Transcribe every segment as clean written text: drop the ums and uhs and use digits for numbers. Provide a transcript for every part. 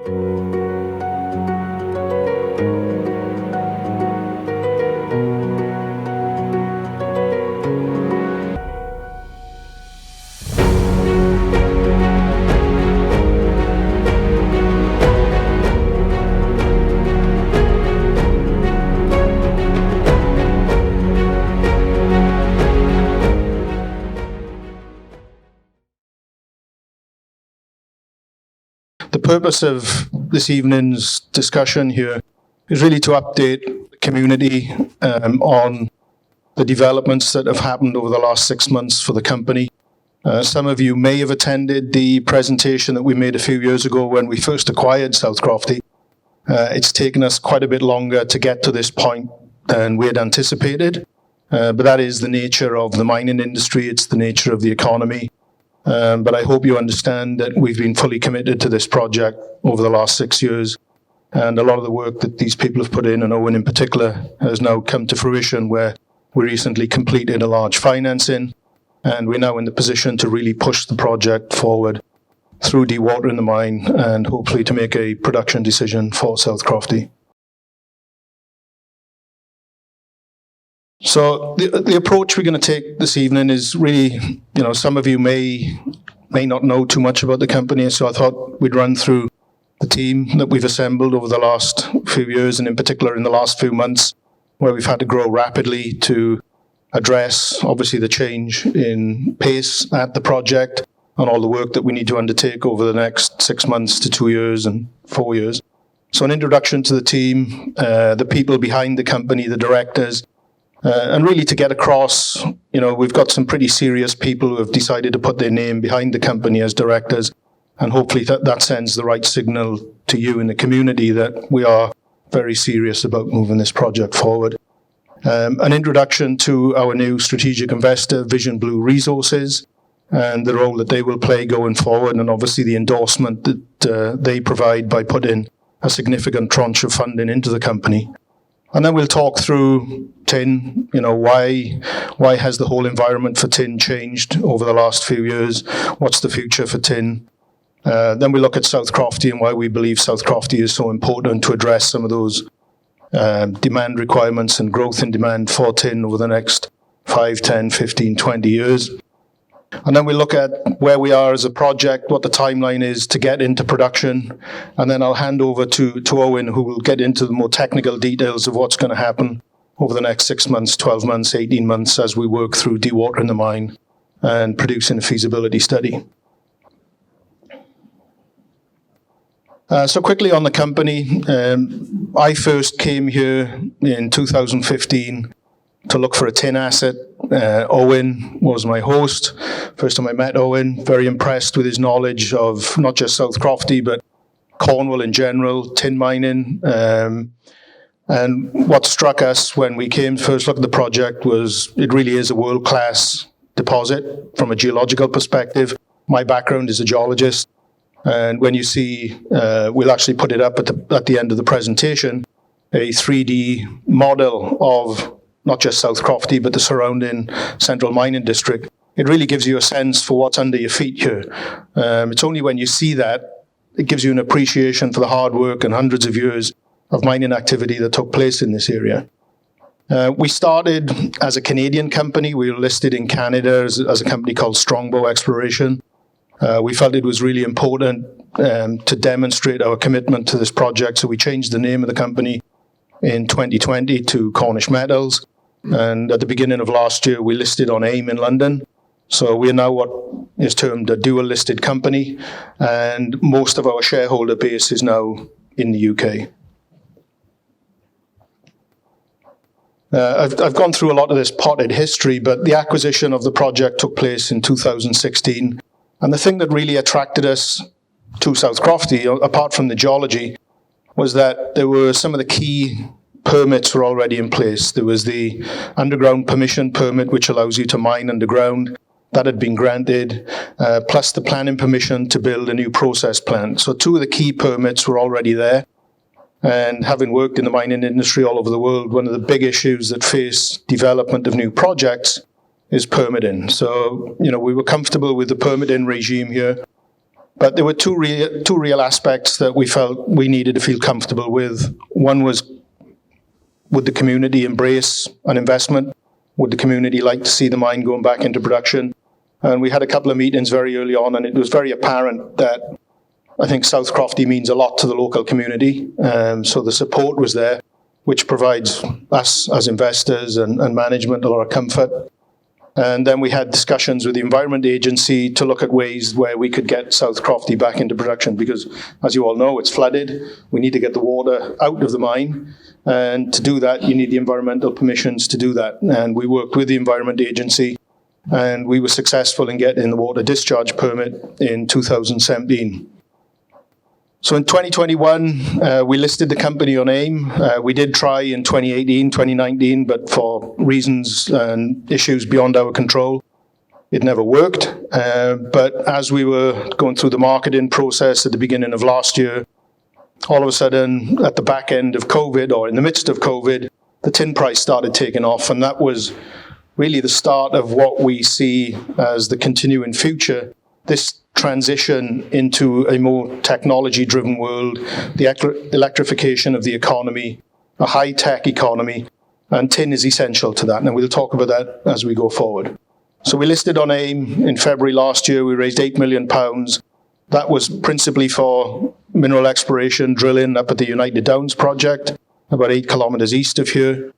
The purpose of this evening's discussion here is really to update the community on the developments that have happened over the last 6 months for the company. Some of you may have attended the presentation that we made a few years ago when we first acquired South Crofty. It's taken us quite a bit longer to get to this point than we had anticipated, but that is the nature of the mining industry, it's the nature of the economy. But I hope you understand that we've been fully committed to this project over the last 6 years. And a lot of the work that these people have put in, and Owen in particular, has now come to fruition where we recently completed a large financing. And we're now in the position to really push the project forward through dewatering the mine and hopefully to make a production decision for South Crofty. So the approach we're going to take this evening is really, some of you may not know too much about the company, so I thought we'd run through the team that we've assembled over the last few years, and in particular in the last few months, where we've had to grow rapidly to address, obviously, the change in pace at the project and all the work that we need to undertake over the next 6 months to 2 years and 4 years. So an introduction to the team, the people behind the company, the directors, and really to get across, we've got some pretty serious people who have decided to put their name behind the company as directors, and hopefully that sends the right signal to you in the community that we are very serious about moving this project forward. An introduction to our new strategic investor, Vision Blue Resources, and the role that they will play going forward, and obviously the endorsement that they provide by putting a significant tranche of funding into the company. And then we'll talk through tin, why has the whole environment for tin changed over the last few years? What's the future for tin? Then we look at South Crofty and why we believe South Crofty is so important to address some of those demand requirements and growth in demand for tin over the next 5, 10, 15, 20 years. And then we look at where we are as a project, what the timeline is to get into production. And then I'll hand over to Owen, who will get into the more technical details of what's going to happen over the next 6 months, 12 months, 18 months as we work through dewatering the mine and producing a feasibility study. So quickly on the company, I first came here in 2015 to look for a tin asset. Owen was my host. First time I met Owen, very impressed with his knowledge of not just South Crofty, but Cornwall in general, tin mining. And what struck us when we came first look at the project was it really is a world-class deposit from a geological perspective. My background is a geologist. And when you see, we'll actually put it up at the end of the presentation, a 3D model of not just South Crofty, but the surrounding central mining district. It really gives you a sense for what's under your feet here. It's only when you see that, it gives you an appreciation for the hard work and hundreds of years of mining activity that took place in this area. We started as a Canadian company. We were listed in Canada as a company called Strongbow Exploration. We felt it was really important to demonstrate our commitment to this project, so we changed the name of the company in 2020 to Cornish Metals. And at the beginning of last year, we listed on AIM in London. So we're now what is termed a dual-listed company, and most of our shareholder base is now in the UK. I've gone through a lot of this potted history, but the acquisition of the project took place in 2016. And the thing that really attracted us to South Crofty, apart from the geology, was that there were some of the key permits were already in place. There was the underground permission permit, which allows you to mine underground. That had been granted, plus the planning permission to build a new process plant. So 2 of the key permits were already there. And having worked in the mining industry all over the world, one of the big issues that face development of new projects is permitting. So, we were comfortable with the permitting regime here. But there were two real aspects that we felt we needed to feel comfortable with. One was, would the community embrace an investment? Would the community like to see the mine going back into production? And we had a couple of meetings very early on, and it was very apparent that I think South Crofty means a lot to the local community. So the support was there, which provides us as investors and management a lot of comfort. And then we had discussions with the Environment Agency to look at ways where we could get South Crofty back into production, because, as you all know, it's flooded. We need to get the water out of the mine. And to do that, you need the environmental permissions to do that. And we worked with the Environment Agency, and we were successful in getting the water discharge permit in 2017. So in 2021, we listed the company on AIM. We did try in 2018, 2019, but for reasons and issues beyond our control, it never worked. But as we were going through the marketing process at the beginning of last year, all of a sudden, at the back end of COVID, or in the midst of COVID, the tin price started taking off, and that was really the start of what we see as the continuing future, this transition into a more technology-driven world, the electrification of the economy, a high-tech economy, and tin is essential to that, and we'll talk about that as we go forward. So we listed on AIM in February last year. We raised £8 million. That was principally for mineral exploration, drilling up at the United Downs project, about 8 kilometres east of here.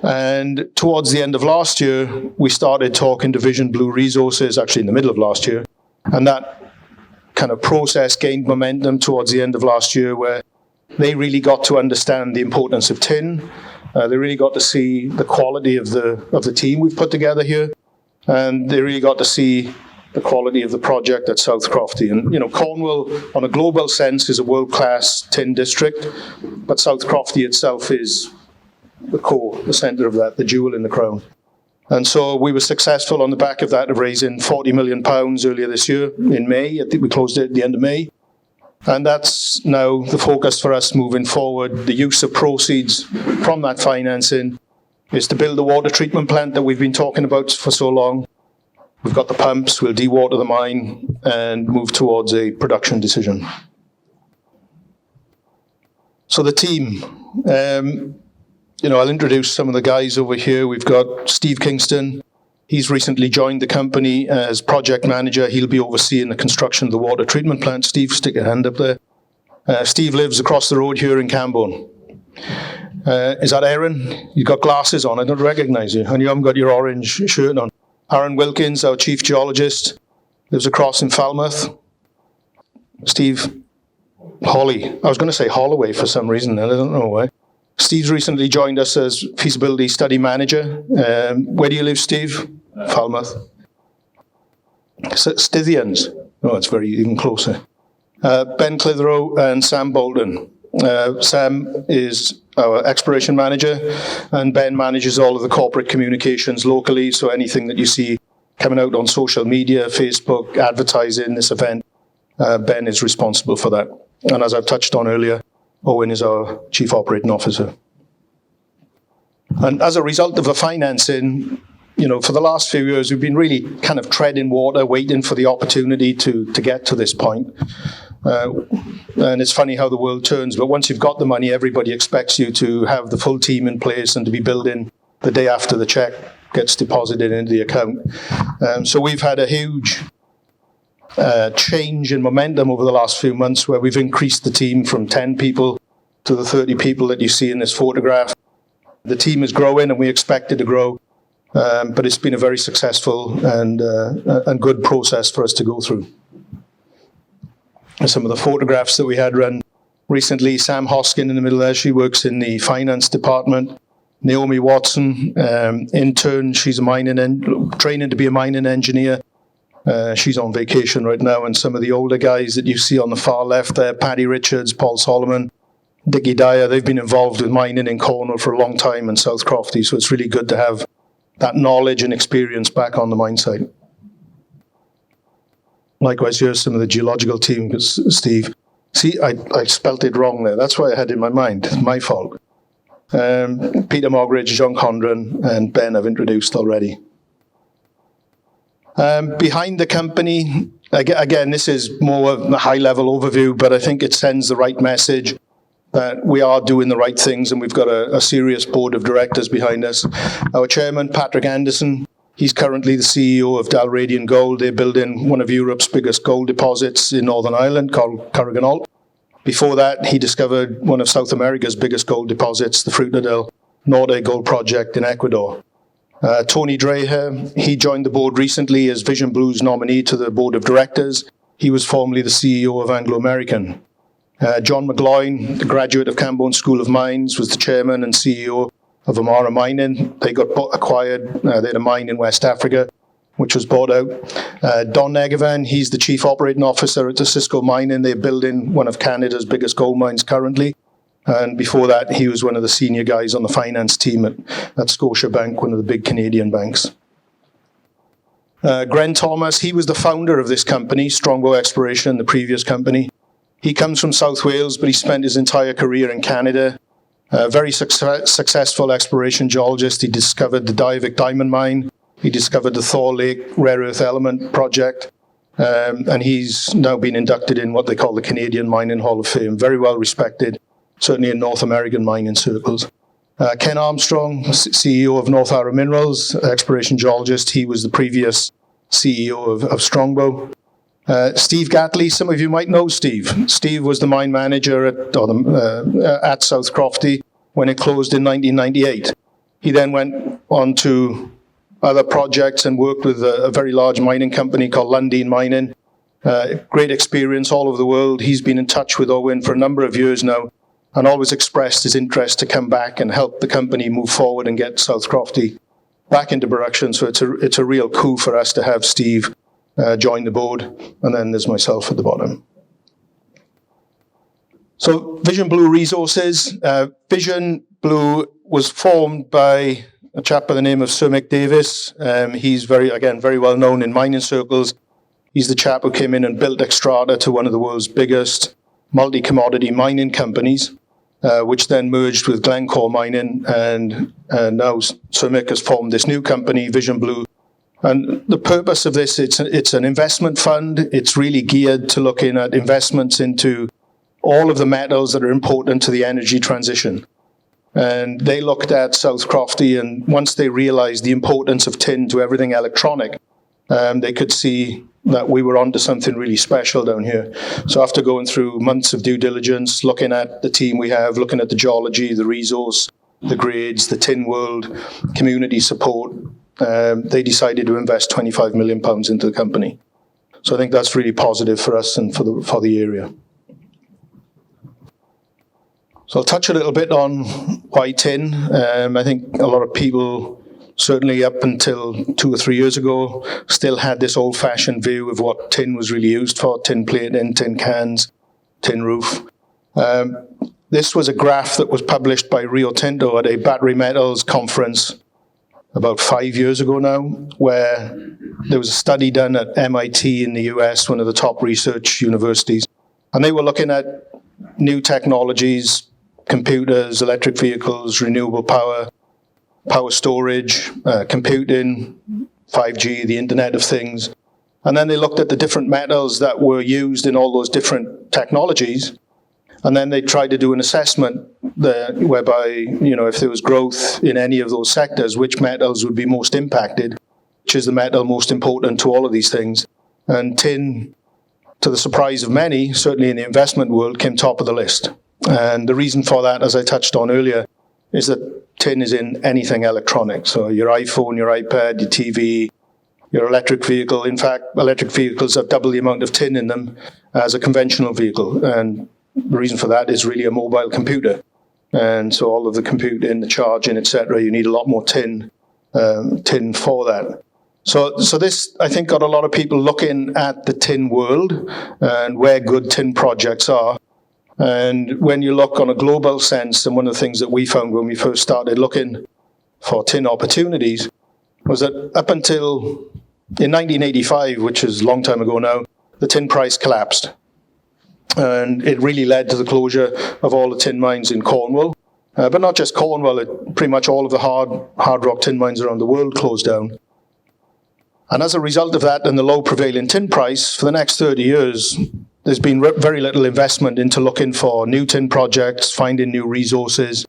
And towards the end of last year, we started talking to Vision Blue Resources, actually in the middle of last year, and that kind of process gained momentum towards the end of last year, where they really got to understand the importance of tin. They really got to see the quality of the team we've put together here, and they really got to see the quality of the project at South Crofty. And, you know, Cornwall, on a global sense, is a world-class tin district, but South Crofty itself is the core, the centre of that, the jewel in the crown. And so we were successful on the back of that of raising £40 million earlier this year in May. I think we closed it at the end of May. And that's now the focus for us moving forward. The use of proceeds from that financing is to build the water treatment plant that we've been talking about for so long. We've got the pumps, we'll dewater the mine and move towards a production decision. So the team, I'll introduce some of the guys over here. We've got Steve Kingston. He's recently joined the company as project manager. He'll be overseeing the construction of the water treatment plant. Steve, stick your hand up there. Steve lives across the road here in Camborne. Is that Aaron? You've got glasses on. I don't recognise you. And you haven't got your orange shirt on. Aaron Wilkins, our chief geologist, lives across in Falmouth. Steve Holly. I was going to say Holloway for some reason, and I don't know why. Steve's recently joined us as feasibility study manager. Where do you live, Steve? Falmouth. Stithians. Oh, it's even closer. Ben Clitheroe and Sam Bolton. Sam is our exploration manager, and Ben manages all of the corporate communications locally, so anything that you see coming out on social media, Facebook, advertising this event, Ben is responsible for that. And as I've touched on earlier, Owen is our Chief Operating Officer. And as a result of the financing, for the last few years, we've been really kind of treading water, waiting for the opportunity to get to this point. And it's funny how the world turns, but once you've got the money, everybody expects you to have the full team in place and to be building the day after the check gets deposited into the account. So we've had a huge change in momentum over the last few months, where we've increased the team from 10 people to the 30 people that you see in this photograph. The team is growing, and we expect it to grow, but it's been a very successful and good process for us to go through. Some of the photographs that we had run recently, Sam Hoskin in the middle there, she works in the finance department. Naomi Watson, intern, she's training to be a mining engineer. She's on vacation right now, and some of the older guys that you see on the far left there, Paddy Richards, Paul Solomon, Dickie Dyer, they've been involved with mining in Cornwall for a long time in South Crofty, so it's really good to have that knowledge and experience back on the mine site. Likewise, here's some of the geological team, Steve. See, I spelt it wrong there. That's why I had it in my mind. It's my fault. Peter Mogridge, John Condren, and Ben I've introduced already. Behind the company, Again, this is more of a high-level overview, but I think it sends the right message that we are doing the right things, and we've got a serious board of directors behind us. Our chairman, Patrick Anderson, he's currently the CEO of Dalradian Gold. They're building one of Europe's biggest gold deposits in Northern Ireland called Corrigan. Before that, he discovered one of South America's biggest gold deposits, the Fruta del Norte gold project in Ecuador. Tony Dreher, he joined the board recently as Vision Blue's nominee to the board of directors. He was formerly the CEO of Anglo American. John McGloin, the graduate of Cambone School of Mines, was the chairman and CEO of Amara Mining. They got acquired. They had a mine in West Africa, which was bought out. Don Negavan, he's the chief operating officer at the Cisco Mining. They're building one of Canada's biggest gold mines currently. And before that, he was one of the senior guys on the finance team at Scotiabank, one of the big Canadian banks. Gren Thomas, he was the founder of this company, Strongbow Exploration, the previous company. He comes from South Wales, but he spent his entire career in Canada. A very successful exploration geologist. He discovered the Diavik diamond mine. He discovered the Thor Lake rare earth element project. And he's now been inducted in what they call the Canadian Mining Hall of Fame. Very well respected, certainly in North American mining circles. Ken Armstrong, CEO of North Arrow Minerals, exploration geologist. He was the previous CEO of Strongbow. Steve Gatley, some of you might know Steve. Steve was the mine manager at South Crofty when it closed in 1998. He then went on to other projects and worked with a very large mining company called Lundin Mining. Great experience all over the world. He's been in touch with Owen for a number of years now and always expressed his interest to come back and help the company move forward and get South Crofty back into production. So it's a real coup for us to have Steve join the board, and then there's myself at the bottom. So Vision Blue Resources. Vision Blue was formed by a chap by the name of Sir Mick Davis. He's very well known in mining circles. He's the chap who came in and built Xstrata to one of the world's biggest multi-commodity mining companies, which then merged with Glencore Mining, and now Sir Mick has formed this new company, Vision Blue. And the purpose of this, it's an investment fund. It's really geared to looking at investments into all of the metals that are important to the energy transition. And they looked at South Crofty, and once they realized the importance of tin to everything electronic, they could see that we were onto something really special down here. So after going through months of due diligence, looking at the team we have, looking at the geology, the resource, the grades, the tin world, community support, they decided to invest £25 million into the company. So I think that's really positive for us and for the area. So I'll touch a little bit on why tin. I think a lot of people, certainly up until 2 or 3 years ago, still had this old-fashioned view of what tin was really used for: tin plating, tin cans, tin roof. This was a graph that was published by Rio Tinto at a battery metals conference about 5 years ago now, where there was a study done at MIT in the US, one of the top research universities, and they were looking at new technologies, computers, electric vehicles, renewable power, power storage, computing, 5G, the Internet of Things. And then they looked at the different metals that were used in all those different technologies. And then they tried to do an assessment whereby, if there was growth in any of those sectors, which metals would be most impacted, which is the metal most important to all of these things. And tin, to the surprise of many, certainly in the investment world, came top of the list. And the reason for that, as I touched on earlier, is that tin is in anything electronic. So your iPhone, your iPad, your TV, your electric vehicle. In fact, electric vehicles have double the amount of tin in them as a conventional vehicle. And the reason for that is really a mobile computer. And so all of the computing, the charging, etc., you need a lot more tin for that. So this, I think, got a lot of people looking at the tin world and where good tin projects are. And when you look on a global sense, and one of the things that we found when we first started looking for tin opportunities was that up until in 1985, which is a long time ago now, the tin price collapsed. And it really led to the closure of all the tin mines in Cornwall. But not just Cornwall, pretty much all of the hard rock tin mines around the world closed down. And as a result of that and the low prevailing tin price, for the next 30 years, there's been very little investment into looking for new tin projects, finding new resources.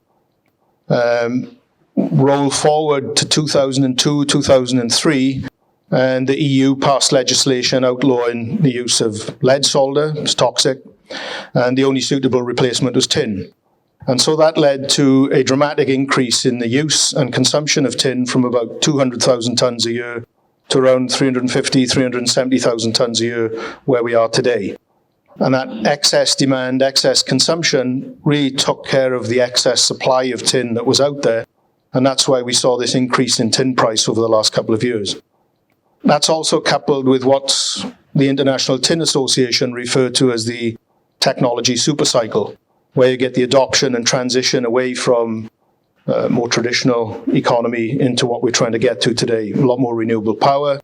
Roll forward to 2002, 2003, and the EU passed legislation outlawing the use of lead solder. It's toxic, and the only suitable replacement was tin. And so that led to a dramatic increase in the use and consumption of tin from about 200,000 tonnes a year to around 350, 370,000 tonnes a year where we are today. And that excess demand, excess consumption really took care of the excess supply of tin that was out there. And that's why we saw this increase in tin price over the last couple of years. That's also coupled with what the International Tin Association referred to as the technology supercycle, where you get the adoption and transition away from more traditional economy into what we're trying to get to today. A lot more renewable power,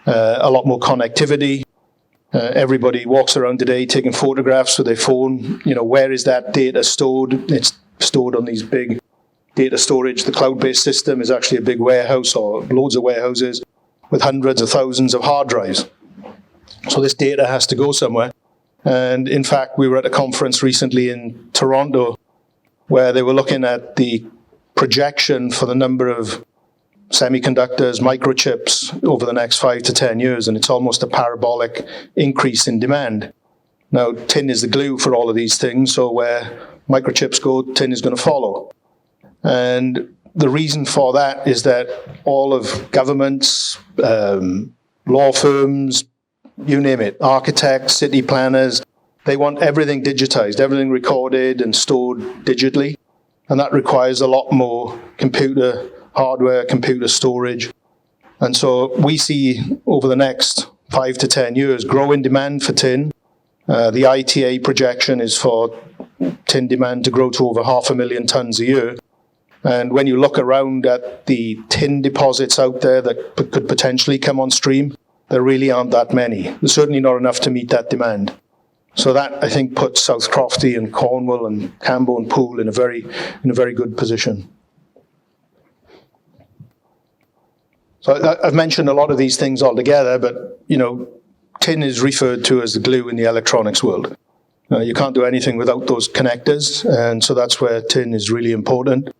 a lot more connectivity. Everybody walks around today taking photographs with their phone. You know, where is that data stored? It's stored on these big data storage. The cloud-based system is actually a big warehouse or loads of warehouses with hundreds of thousands of hard drives. So this data has to go somewhere. And in fact, we were at a conference recently in Toronto where they were looking at the projection for the number of semiconductors, microchips over the next 5 to 10 years, and it's almost a parabolic increase in demand. Now, tin is the glue for all of these things, so where microchips go, tin is going to follow. And the reason for that is that all of governments, law firms, you name it, architects, city planners, they want everything digitized, everything recorded and stored digitally. And that requires a lot more computer hardware, computer storage. And so we see over the next 5 to 10 years growing demand for tin. The ITA projection is for tin demand to grow to over 500,000 tonnes a year. And when you look around at the tin deposits out there that could potentially come on stream, there really aren't that many. There's certainly not enough to meet that demand. So that, I think, puts South Crofty and Cornwall and Cambo and Poole in a very good position. So I've mentioned a lot of these things altogether, but, you know, tin is referred to as the glue in the electronics world. You can't do anything without those connectors, and so that's where tin is really important.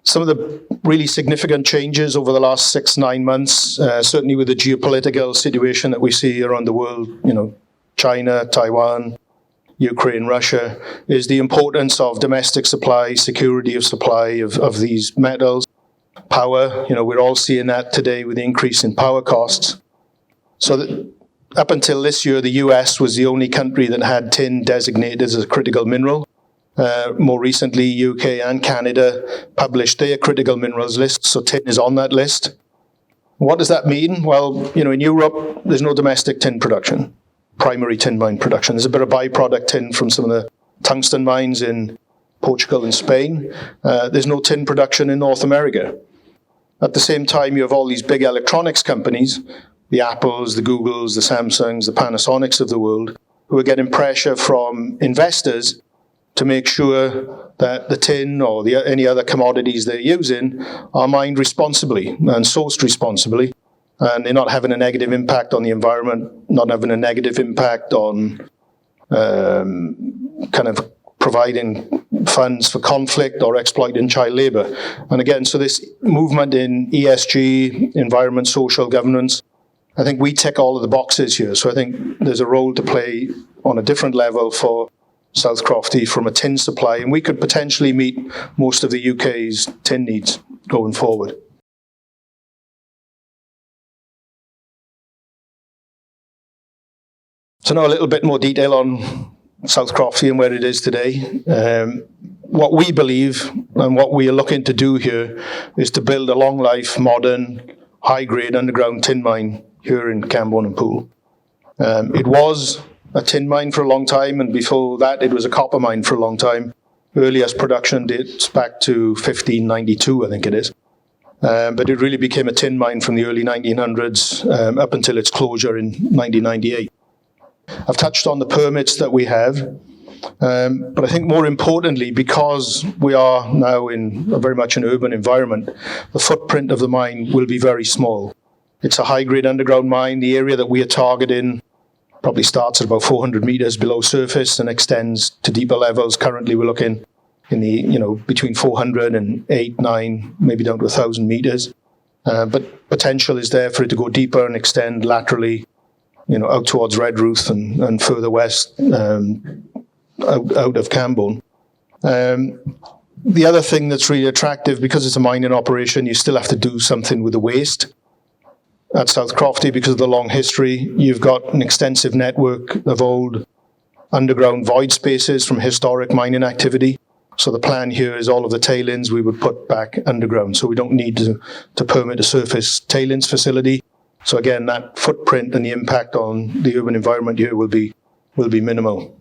Some of the really significant changes over the last 6-9 months, certainly with the geopolitical situation that we see around the world, you know, China, Taiwan, Ukraine, Russia, is the importance of domestic supply, security of supply of these metals. Power, you know, we're all seeing that today with the increase in power costs. So that up until this year, the US was the only country that had tin designated as a critical mineral. More recently, UK and Canada published their critical minerals list, so tin is on that list. What does that mean? Well, you know, in Europe, there's no domestic tin production, primary tin mine production. There's a bit of byproduct tin from some of the tungsten mines in Portugal and Spain. There's no tin production in North America. At the same time, you have all these big electronics companies, the Apples, the Googles, the Samsungs, the Panasonics of the world, who are getting pressure from investors to make sure that the tin or any other commodities they're using are mined responsibly and sourced responsibly, and they're not having a negative impact on the environment, not having a negative impact on kind of providing funds for conflict or exploiting child labour. And again, so this movement in ESG, environment, social governance, I think we tick all of the boxes here. So I think there's a role to play on a different level for South Crofty from a tin supply, and we could potentially meet most of the UK's tin needs going forward. So now a little bit more detail on South Crofty and where it is today. What we believe and what we are looking to do here is to build a long life, modern, high-grade underground tin mine here in Cambo and Poole. It was a tin mine for a long time, and before that it was a copper mine for a long time. Earliest production dates back to 1592, I think it is. But it really became a tin mine from the early 1900s up until its closure in 1998. I've touched on the permits that we have, but I think more importantly, because we are now in very much an urban environment, the footprint of the mine will be very small. It's a high-grade underground mine. The area that we are targeting probably starts at about 400 meters below surface and extends to deeper levels. Currently, we're looking in the, between 400 and 8, 9, maybe down to 1,000 meters. But potential is there for it to go deeper and extend laterally, out towards Redruth and further west, out of Camborne. The other thing that's really attractive, because it's a mining operation, you still have to do something with the waste. At South Crofty, because of the long history, you've got an extensive network of old underground void spaces from historic mining activity. So the plan here is all of the tailings we would put back underground. So we don't need to permit a surface tailings facility. So again, that footprint and the impact on the urban environment here will be minimal.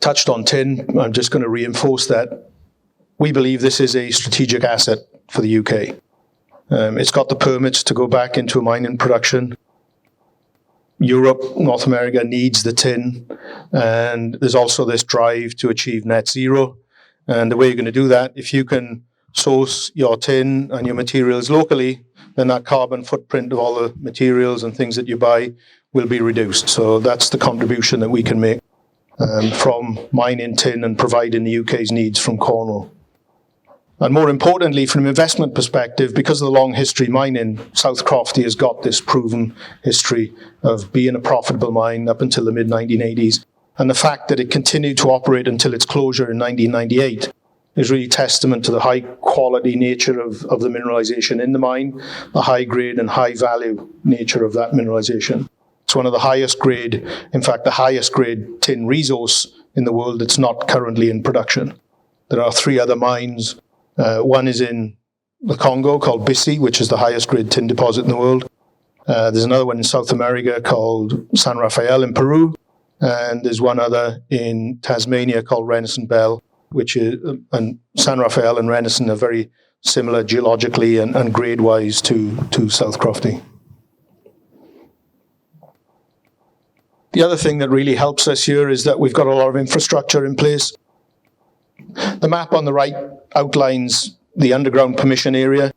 Touched on tin. I'm just going to reinforce that. We believe this is a strategic asset for the UK. It's got the permits to go back into a mining production. Europe, North America needs the tin, and there's also this drive to achieve net zero. And the way you're going to do that, if you can source your tin and your materials locally, then that carbon footprint of all the materials and things that you buy will be reduced. So that's the contribution that we can make from mining tin and providing the UK's needs from Cornwall. And more importantly, from an investment perspective, because of the long history mining, South Crofty has got this proven history of being a profitable mine up until the mid-1980s. And the fact that it continued to operate until its closure in 1998 is really testament to the high-quality nature of the mineralization in the mine, the high-grade and high-value nature of that mineralization. It's one of the highest grade, in fact, the highest grade tin resource in the world that's not currently in production. There are 3 other mines. One is in the Congo called Bissi, which is the highest grade tin deposit in the world. There's another one in South America called San Rafael in Peru. And there's one other in Tasmania called Renison Bell, and San Rafael and Renison are very similar geologically and grade-wise to South Crofty. The other thing that really helps us here is that we've got a lot of infrastructure in place. The map on the right outlines the underground permission area.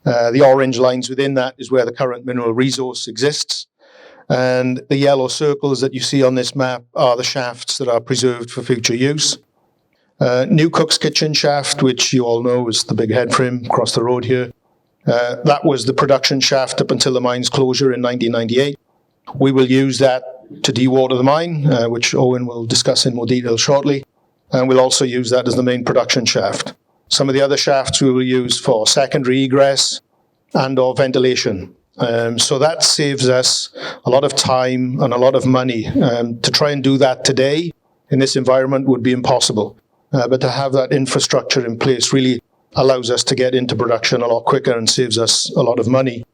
The orange lines within that is where the current mineral resource exists. And the yellow circles that you see on this map are the shafts that are preserved for future use. New Cook's Kitchen shaft, which you all know is the big head frame across the road here. That was the production shaft up until the mine's closure in 1998. We will use that to dewater the mine, which Owen will discuss in more detail shortly. And we'll also use that as the main production shaft. Some of the other shafts we will use for secondary egress and or ventilation. So that saves us a lot of time and a lot of money. To try and do that today in this environment would be impossible. But to have that infrastructure in place really allows us to get into production a lot quicker and saves us a lot of money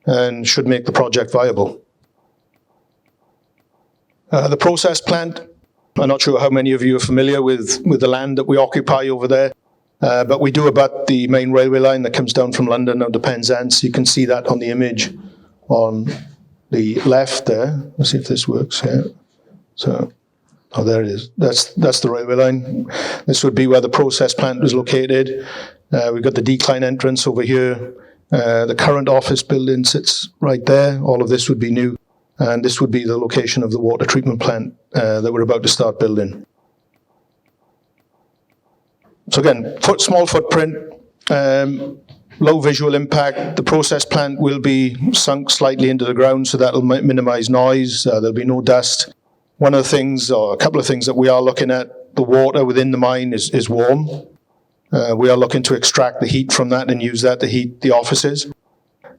and should make the project viable. The process plant. I'm not sure how many of you are familiar with the land that we occupy over there, but we do abut the main railway line that comes down from London down to Penzance. You can see that on the image on the left there. Let's see if this works here. So, there it is. That's the railway line. This would be where the process plant was located. We've got the decline entrance over here. The current office building sits right there. All of this would be new. And this would be the location of the water treatment plant that we're about to start building. So again, small footprint, low visual impact. The process plant will be sunk slightly into the ground, so that'll minimize noise. There'll be no dust. One of the things, or a couple of things that we are looking at, the water within the mine is warm. We are looking to extract the heat from that and use that to heat the offices.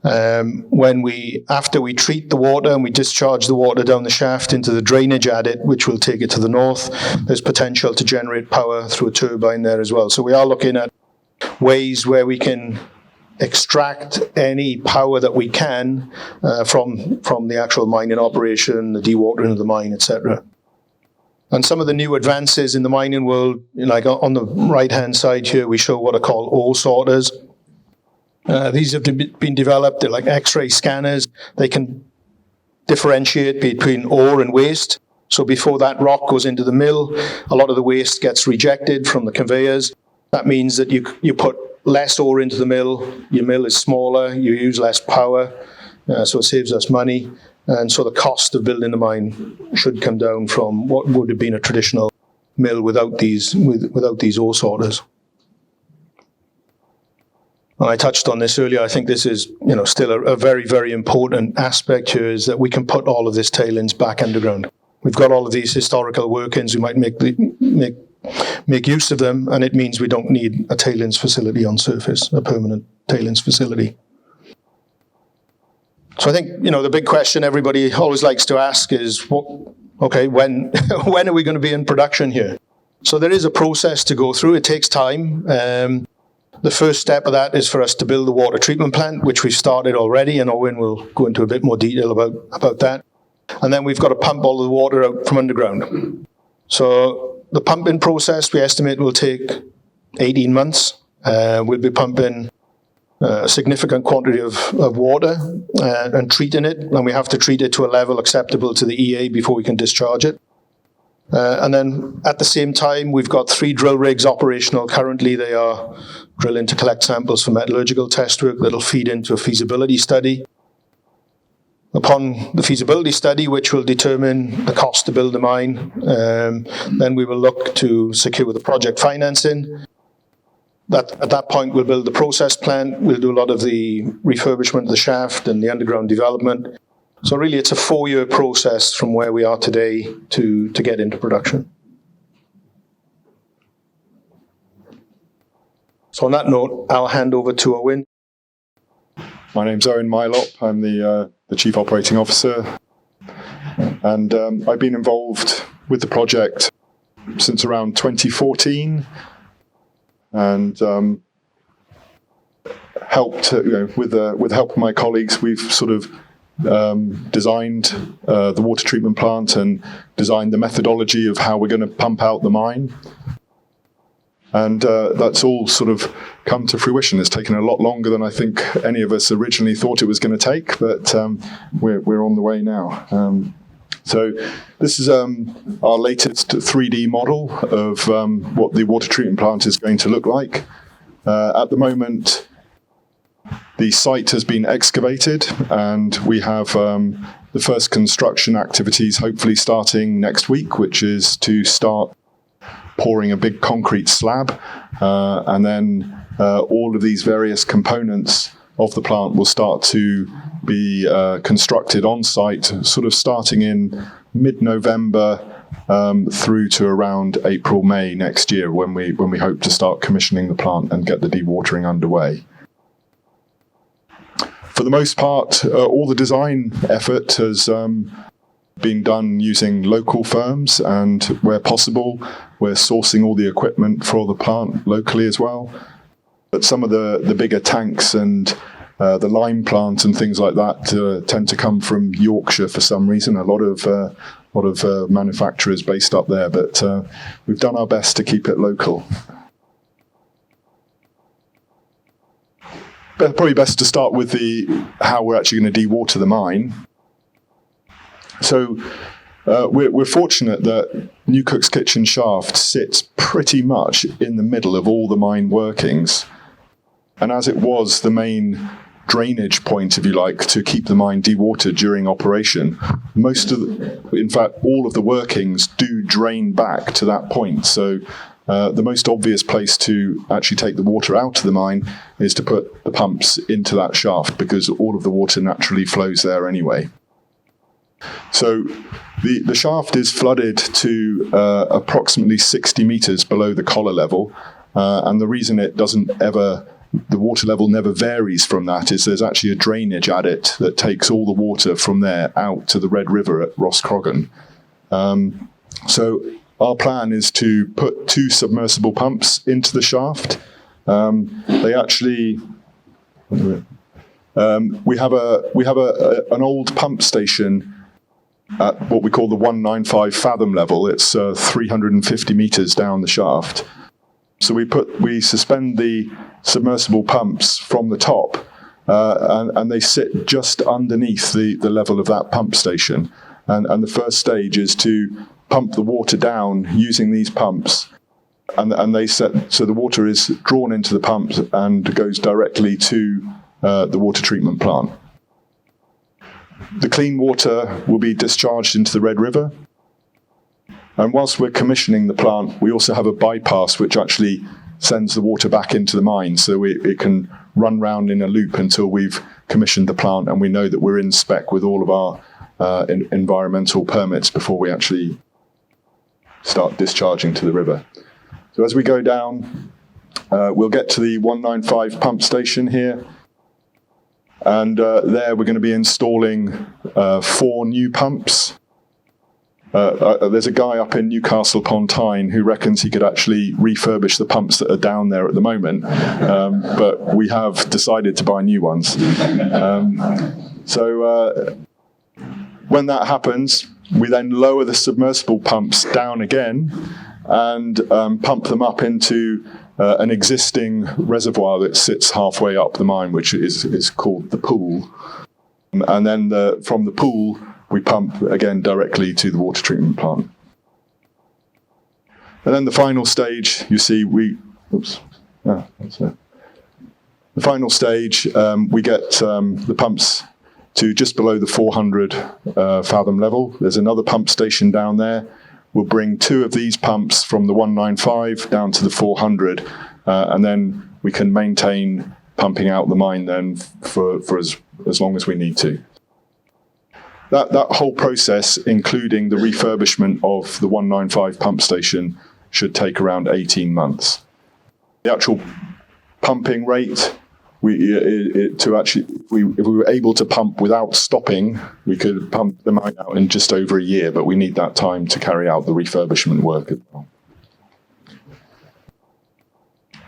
After we treat the water and we discharge the water down the shaft into the drainage adit, which will take it to the north, there's potential to generate power through a turbine there as well. So we are looking at ways where we can extract any power that we can from the actual mining operation, the dewatering of the mine, etc. And some of the new advances in the mining world, like on the right-hand side here, we show what are called ore sorters. These have been developed. They're like X-ray scanners. They can differentiate between ore and waste. So before that rock goes into the mill, a lot of the waste gets rejected from the conveyors. That means that you put less ore into the mill, your mill is smaller, you use less power, so it saves us money. And so the cost of building the mine should come down from what would have been a traditional mill without these ore sorters. And I touched on this earlier. I think this is, still a very, very important aspect here, is that we can put all of this tailings back underground. We've got all of these historical workings. We might make use of them, and it means we don't need a tailings facility on surface, a permanent tailings facility. So I think, the big question everybody always likes to ask is, when when are we going to be in production here? So there is a process to go through. It takes time. The first step of that is for us to build the water treatment plant, which we've started already, and Owen will go into a bit more detail about that. And then we've got to pump all the water out from underground. So the pumping process, we estimate, will take 18 months. We'll be pumping a significant quantity of water and treating it, and we have to treat it to a level acceptable to the EA before we can discharge it. And then at the same time, we've got 3 drill rigs operational. Currently, they are drilling to collect samples for metallurgical test work that'll feed into a feasibility study. Upon the feasibility study, which will determine the cost to build the mine, then we will look to secure the project financing. At that point, we'll build the process plant. We'll do a lot of the refurbishment of the shaft and the underground development. So really, it's a 4-year process from where we are today to get into production. So on that note, I'll hand over to Owen. My name's Owen Mylop. I'm the Chief Operating Officer. And I've been involved with the project since around 2014. And helped, with the help of my colleagues, we've sort of designed the water treatment plant and designed the methodology of how we're going to pump out the mine. And that's all sort of come to fruition. It's taken a lot longer than I think any of us originally thought it was going to take, but we're on the way now. So this is our latest 3D model of what the water treatment plant is going to look like. At the moment, the site has been excavated, and we have the first construction activities hopefully starting next week, which is to start pouring a big concrete slab, and then all of these various components of the plant will start to be constructed on site, sort of starting in mid-November through to around April, May next year, when we hope to start commissioning the plant and get the dewatering underway. For the most part, all the design effort has been done using local firms, and where possible, we're sourcing all the equipment for the plant locally as well. But some of the bigger tanks and the lime plant and things like that tend to come from Yorkshire for some reason. A lot of manufacturers based up there, but we've done our best to keep it local. But probably best to start with how we're actually going to dewater the mine. So we're fortunate that New Cook's Kitchen shaft sits pretty much in the middle of all the mine workings. And as it was the main drainage point, if you like, to keep the mine dewatered during operation, in fact, all of the workings do drain back to that point. So the most obvious place to actually take the water out of the mine is to put the pumps into that shaft, because all of the water naturally flows there anyway. So the shaft is flooded to approximately 60 meters below the collar level, and the reason the water level never varies from that is there's actually a drainage adit that takes all the water from there out to the Red River at Roscroggan. So our plan is to put 2 submersible pumps into the shaft. They actually, we have an old pump station at what we call the 195 fathom level. It's 350 meters down the shaft. So we suspend the submersible pumps from the top, and they sit just underneath the level of that pump station. And the first stage is to pump the water down using these pumps and they set, so the water is drawn into the pumps and goes directly to the water treatment plant. The clean water will be discharged into the Red River. And whilst we're commissioning the plant, we also have a bypass which actually sends the water back into the mine, so it can run round in a loop until we've commissioned the plant and we know that we're in spec with all of our environmental permits before we actually start discharging to the river. So as we go down, we'll get to the 195 pump station here. And there we're going to be installing 4 new pumps. There's a guy up in Newcastle upon Tyne who reckons he could actually refurbish the pumps that are down there at the moment, but we have decided to buy new ones. So when that happens, we then lower the submersible pumps down again and pump them up into an existing reservoir that sits halfway up the mine, which is called the pool. And then from the pool, we pump again directly to the water treatment plant. And then the final stage, you see, the final stage, we get the pumps to just below the 400 fathom level. There's another pump station down there. We'll bring 2 of these pumps from the 195 down to the 400, and then we can maintain pumping out the mine then for as long as we need to. That whole process, including the refurbishment of the 195 pump station, should take around 18 months. The actual pumping rate, if we were able to pump without stopping, we could pump the mine out in just over a year, but we need that time to carry out the refurbishment work as well.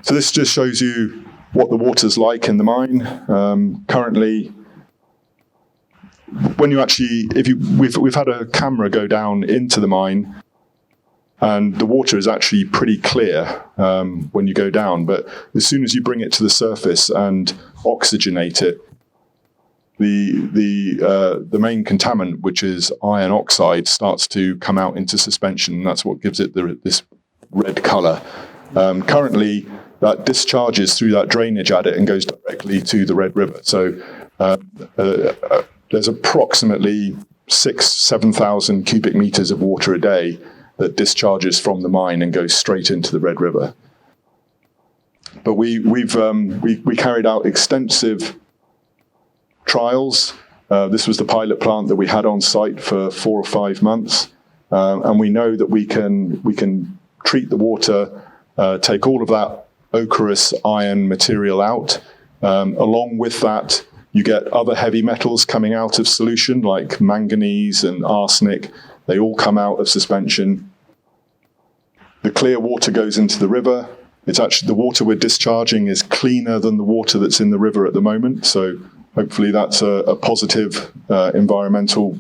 So this just shows you what the water's like in the mine. Currently, when you actually, we've had a camera go down into the mine, and the water is actually pretty clear when you go down. But as soon as you bring it to the surface and oxygenate it, the main contaminant, which is iron oxide, starts to come out into suspension, and that's what gives it this red colour. Currently, that discharges through that drainage adit and goes directly to the Red River. So there's approximately 7,000 cubic meters of water a day that discharges from the mine and goes straight into the Red River. But we carried out extensive trials. This was the pilot plant that we had on site for 4 or 5 months, and we know that we can treat the water, take all of that ochreous iron material out. Along with that, you get other heavy metals coming out of solution, like manganese and arsenic. They all come out of suspension. The clear water goes into the river. It's actually, the water we're discharging is cleaner than the water that's in the river at the moment. So hopefully that's a positive environmental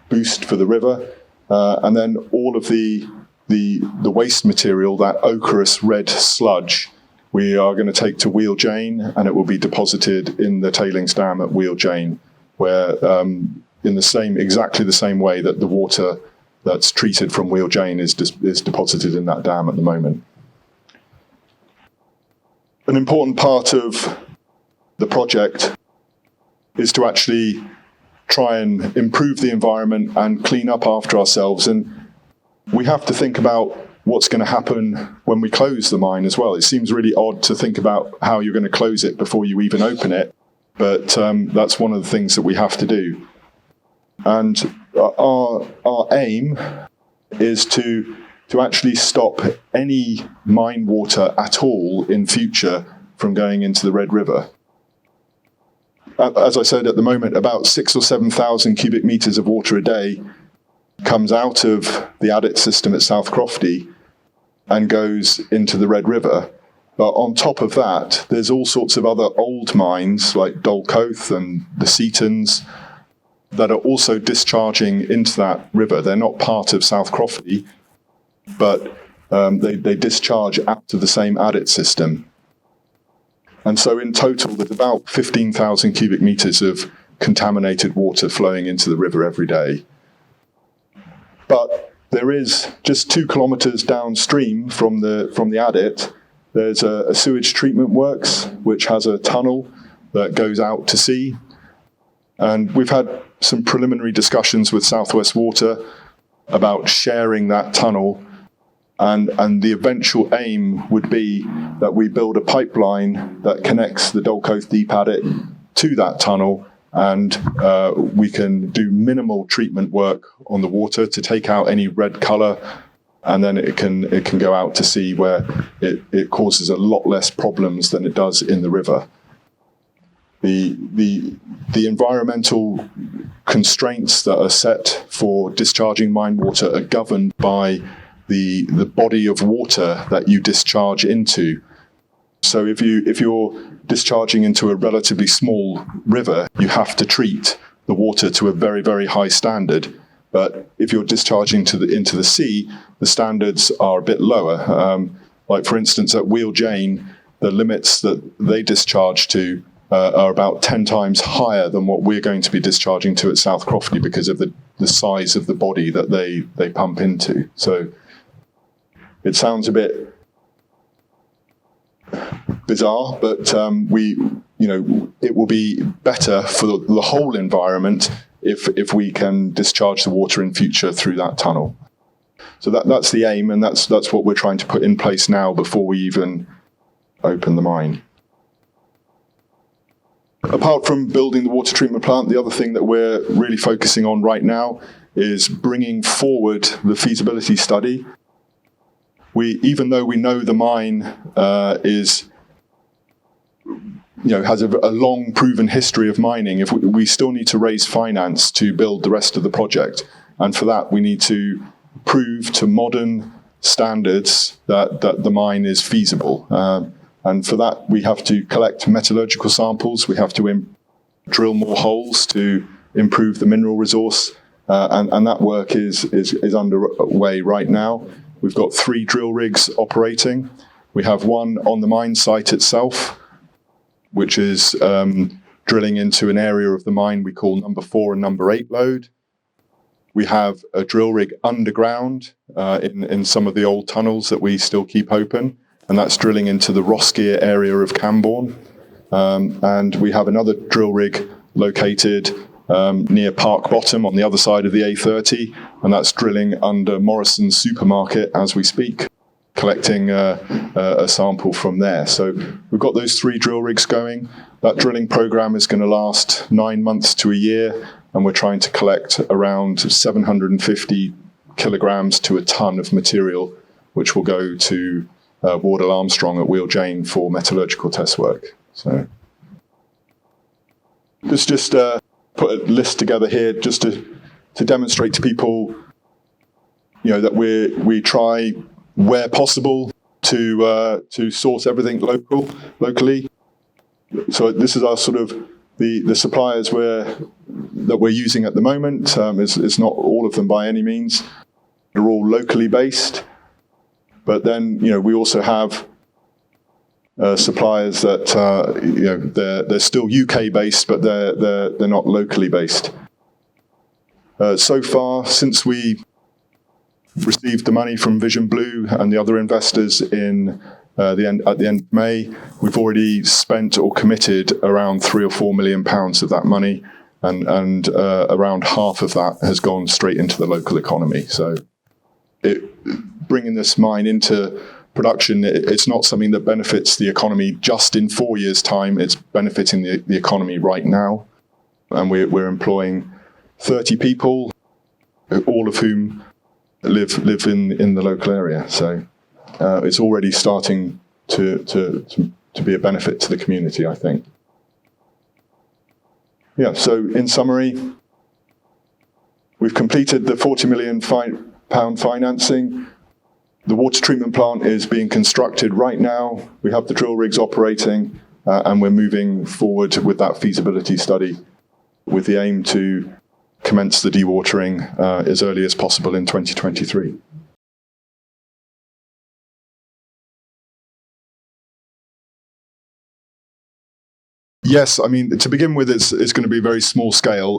boost for the river. And then all of the waste material, that ochreous red sludge, we are going to take to Wheel Jane, and it will be deposited in the tailings dam at Wheel Jane, where in exactly the same way that the water that's treated from Wheel Jane is deposited in that dam at the moment. An important part of the project is to actually try and improve the environment and clean up after ourselves. And we have to think about what's going to happen when we close the mine as well. It seems really odd to think about how you're going to close it before you even open it, but that's one of the things that we have to do. And our aim is to actually stop any mine water at all in future from going into the Red River. As I said, at the moment, about 6,000 or 7,000 cubic meters of water a day comes out of the adit system at South Crofty and goes into the Red River. But on top of that, there's all sorts of other old mines like Dolcoath and the Seatons that are also discharging into that river. They're not part of South Crofty, but they discharge out of the same adit system. And so in total, there's about 15,000 cubic meters of contaminated water flowing into the river every day. But There is just 2 kilometres downstream from the adit, there's a sewage treatment works, which has a tunnel that goes out to sea. And we've had some preliminary discussions with South West Water about sharing that tunnel. And the eventual aim would be that we build a pipeline that connects the Dolcoath Deep Adit to that tunnel, and we can do minimal treatment work on the water to take out any red colour, and then it can go out to sea where it causes a lot less problems than it does in the river. The environmental constraints that are set for discharging mine water are governed by the body of water that you discharge into. So if you're discharging into a relatively small river, you have to treat the water to a very, very high standard. But if you're discharging into the sea, the standards are a bit lower. Like for instance, at Wheel Jane, the limits that they discharge to are about 10 times higher than what we're going to be discharging to at South Crofty because of the size of the body that they pump into. So it sounds a bit bizarre, but it will be better for the whole environment if we can discharge the water in future through that tunnel. So that's the aim, and that's what we're trying to put in place now before we even open the mine. Apart from building the water treatment plant, the other thing that we're really focusing on right now is bringing forward the feasibility study. Even though we know the mine has a long proven history of mining, we still need to raise finance to build the rest of the project. And for that, we need to prove to modern standards that the mine is feasible. And for that, we have to collect metallurgical samples. We have to drill more holes to improve the mineral resource. And that work is underway right now. We've got 3 drill rigs operating. We have one on the mine site itself, which is drilling into an area of the mine we call number 4 and number 8 lode. We have a drill rig underground in some of the old tunnels that we still keep open, and that's drilling into the Rossgear area of Camborne. And we have another drill rig located near Park Bottom on the other side of the A30, and that's drilling under Morrison's supermarket as we speak, collecting a sample from there. So we've got those 3 drill rigs going. That drilling program is going to last 9 months to a year, and we're trying to collect around 750 kilograms to a ton of material, which will go to Wardell Armstrong at Wheel Jane for metallurgical test work. So let's just put a list together here just to demonstrate to people, that we try where possible to source everything locally. So this is our sort of the suppliers that we're using at the moment. It's not all of them by any means. They're all locally based. But then, we also have suppliers that they're still UK based, but they're not locally based. So far, since we received the money from Vision Blue and the other investors at the end of May, we've already spent or committed around £3 or £4 million of that money, and around half of that has gone straight into the local economy. So bringing this mine into production, it's not something that benefits the economy just in 4 years' time. It's benefiting the economy right now. And we're employing 30 people, all of whom live in the local area. So it's already starting to be a benefit to the community, I think. Yeah, so in summary, we've completed the £40 million financing. The water treatment plant is being constructed right now. We have the drill rigs operating, and we're moving forward with that feasibility study with the aim to commence the dewatering as early as possible in 2023. Yes, I mean, to begin with, it's going to be very small scale,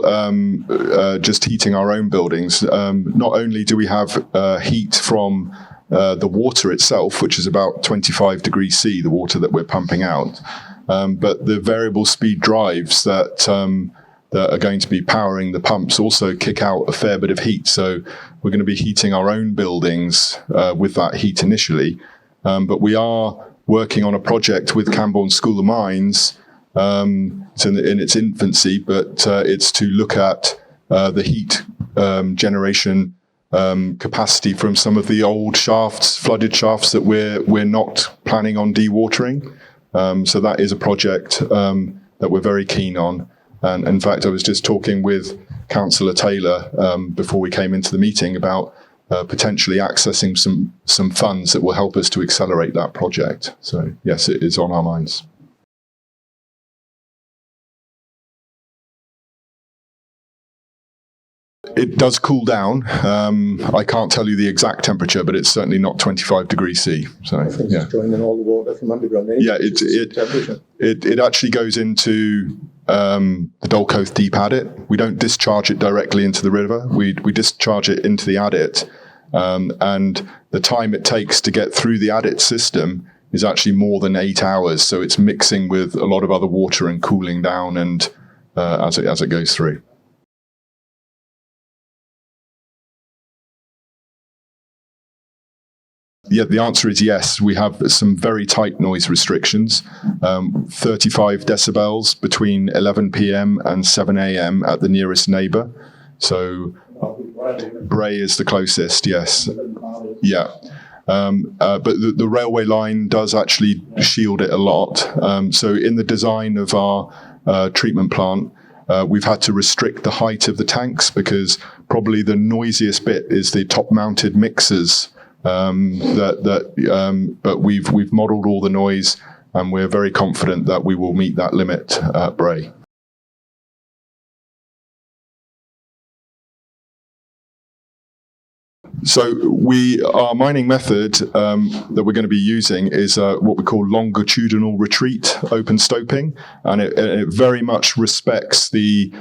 just heating our own buildings. Not only do we have heat from the water itself, which is about 25 degrees C, the water that we're pumping out, but the variable speed drives that are going to be powering the pumps also kick out a fair bit of heat. So we're going to be heating our own buildings with that heat initially. But we are working on a project with Camborne School of Mines. It's in its infancy, but it's to look at the heat generation capacity from some of the old shafts, flooded shafts that we're not planning on dewatering. So that is a project that we're very keen on. And in fact, I was just talking with Councillor Taylor before we came into the meeting about potentially accessing some funds that will help us to accelerate that project. So yes, it is on our minds. It does cool down. I can't tell you the exact temperature, but it's certainly not 25 degrees C. So yeah, it's drawing in all the water from underground. Yeah, it actually goes into the Dolcoath Deep Adit. We don't discharge it directly into the river. We discharge it into the adit, and the time it takes to get through the adit system is actually more than 8 hours. So it's mixing with a lot of other water and cooling down, and as it goes through. Yeah, the answer is yes. We have some very tight noise restrictions, 35 decibels between 11 p.m. and 7 a.m. at the nearest neighbour. So Bray is the closest, yes. Yeah. But the railway line does actually shield it a lot. So in the design of our treatment plant, we've had to restrict the height of the tanks because probably the noisiest bit is the top-mounted mixers. But we've modelled all the noise, and we're very confident that we will meet that limit at Bray. So our mining method that we're going to be using is what we call longitudinal retreat open stoping, and it very much respects the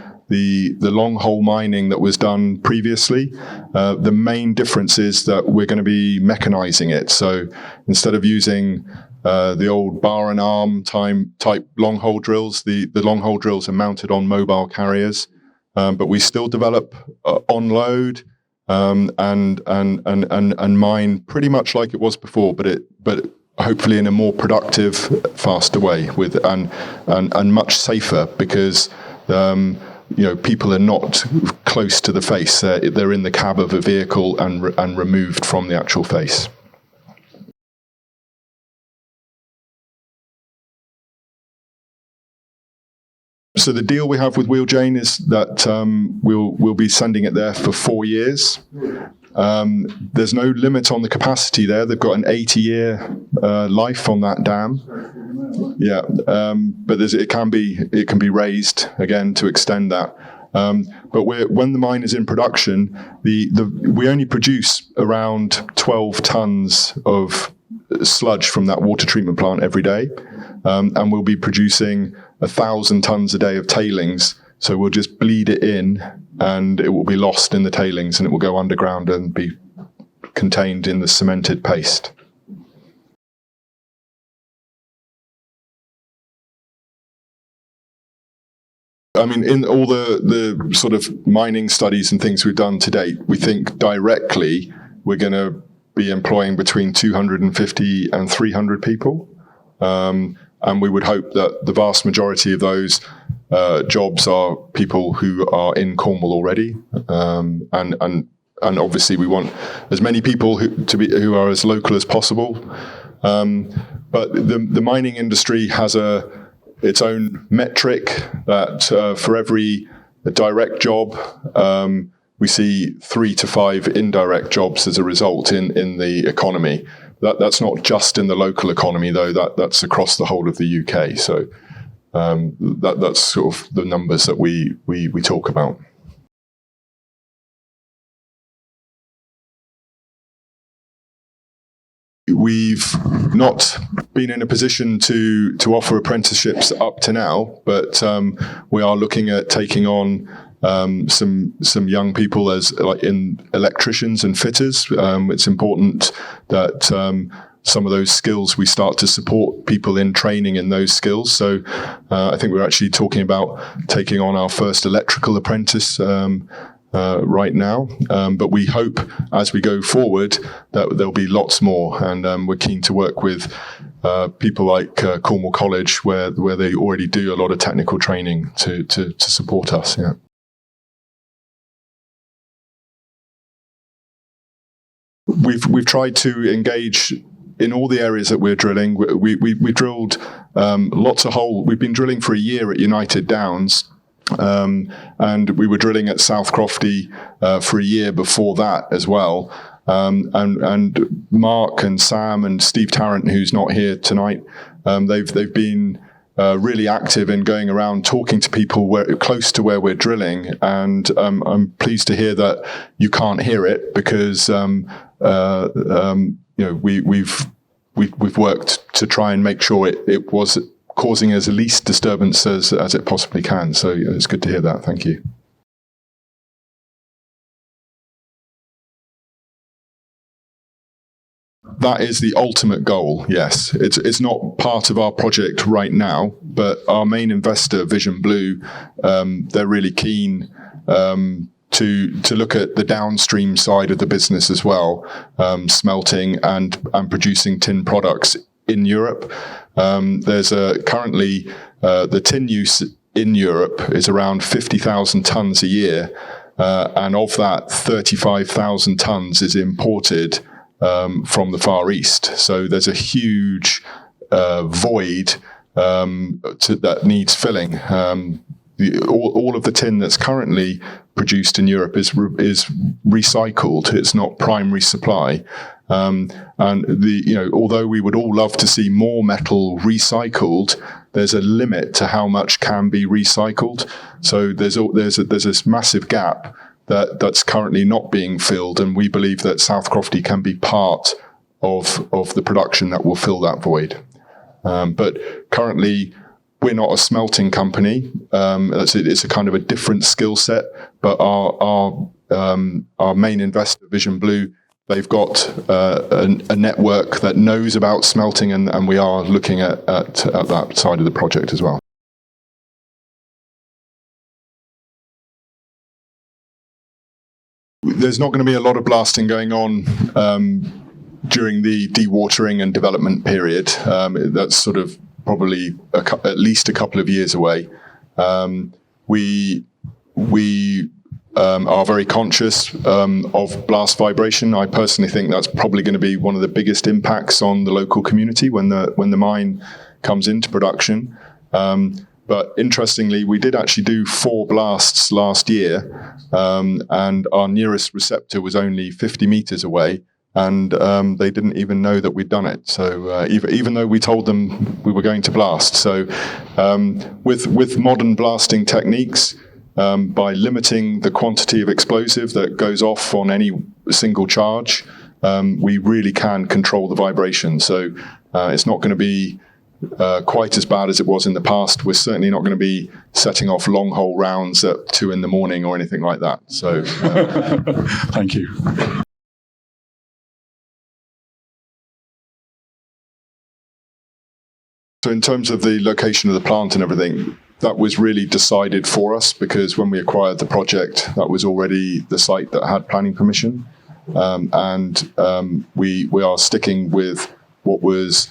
long hole mining that was done previously. The main difference is that we're going to be mechanizing it. So instead of using the old bar and arm type long hole drills, the long hole drills are mounted on mobile carriers, but we still develop on load and mine pretty much like it was before, but hopefully in a more productive, faster way and much safer because people are not close to the face. They're in the cab of a vehicle and removed from the actual face. So the deal we have with Wheeljane is that we'll be sending it there for 4 years. There's no limit on the capacity there. They've got an 80-year life on that dam. Yeah, but it can be raised again to extend that. But when the mine is in production, we only produce around 12 tons of sludge from that water treatment plant every day, and we'll be producing 1,000 tons a day of tailings. So we'll just bleed it in, and it will be lost in the tailings, and it will go underground and be contained in the cemented paste. I mean, in all the sort of mining studies and things we've done to date, we think directly we're going to be employing between 250 and 300 people. And we would hope that the vast majority of those jobs are people who are in Cornwall already. And obviously we want as many people who are as local as possible. But the mining industry has its own metric that for every direct job, we see 3 to 5 indirect jobs as a result in the economy. That's not just in the local economy, though. That's across the whole of the UK. So that's sort of the numbers that we talk about. we've not been in a position to offer apprenticeships up to now, but we are looking at taking on some young people as like in electricians and fitters. It's important that some of those skills we start to support people in training in those skills. So I think we're actually talking about taking on our first electrical apprentice right now, but we hope as we go forward that there'll be lots more, and we're keen to work with people like Cornwall College, where they already do a lot of technical training to support us. Yeah. We've tried to engage in all the areas that we're drilling. We drilled lots of holes. We've been drilling for a year at United Downs. And we were drilling at South Crofty for a year before that as well. And Mark and Sam and Steve Tarrant, who's not here tonight, they've been really active in going around talking to people close to where we're drilling. And I'm pleased to hear that you can't hear it because we've worked to try and make sure it was causing as least disturbance as it possibly can. So it's good to hear that. Thank you. That is the ultimate goal, yes. It's not part of our project right now, but our main investor, Vision Blue, they're really keen to look at the downstream side of the business as well, smelting and producing tin products in Europe. There's currently the tin use in Europe is around 50,000 tons a year, and of that, 35,000 tons is imported from the Far East. So there's a huge void that needs filling. All of the tin that's currently produced in Europe is recycled. It's not primary supply. And although we would all love to see more metal recycled, there's a limit to how much can be recycled. So there's this massive gap that's currently not being filled, and we believe that South Crofty can be part of the production that will fill that void. But currently, we're not a smelting company. It's a kind of a different skill set. But our main investor, Vision Blue, they've got a network that knows about smelting, and we are looking at that side of the project as well. There's not going to be a lot of blasting going on during the dewatering and development period. That's sort of probably at least a couple of years away. We are very conscious of blast vibration. I personally think that's probably going to be one of the biggest impacts on the local community when the mine comes into production. But interestingly, we did actually do 4 blasts last year, and our nearest receptor was only 50 meters away, and they didn't even know that we'd done it. So even though we told them we were going to blast. So with modern blasting techniques, by limiting the quantity of explosive that goes off on any single charge, we really can control the vibration. So it's not going to be quite as bad as it was in the past. We're certainly not going to be setting off long hole rounds at 2 a.m. or anything like that. So thank you. So in terms of the location of the plant and everything, that was really decided for us, because when we acquired the project, that was already the site that had planning permission. And we are sticking with what was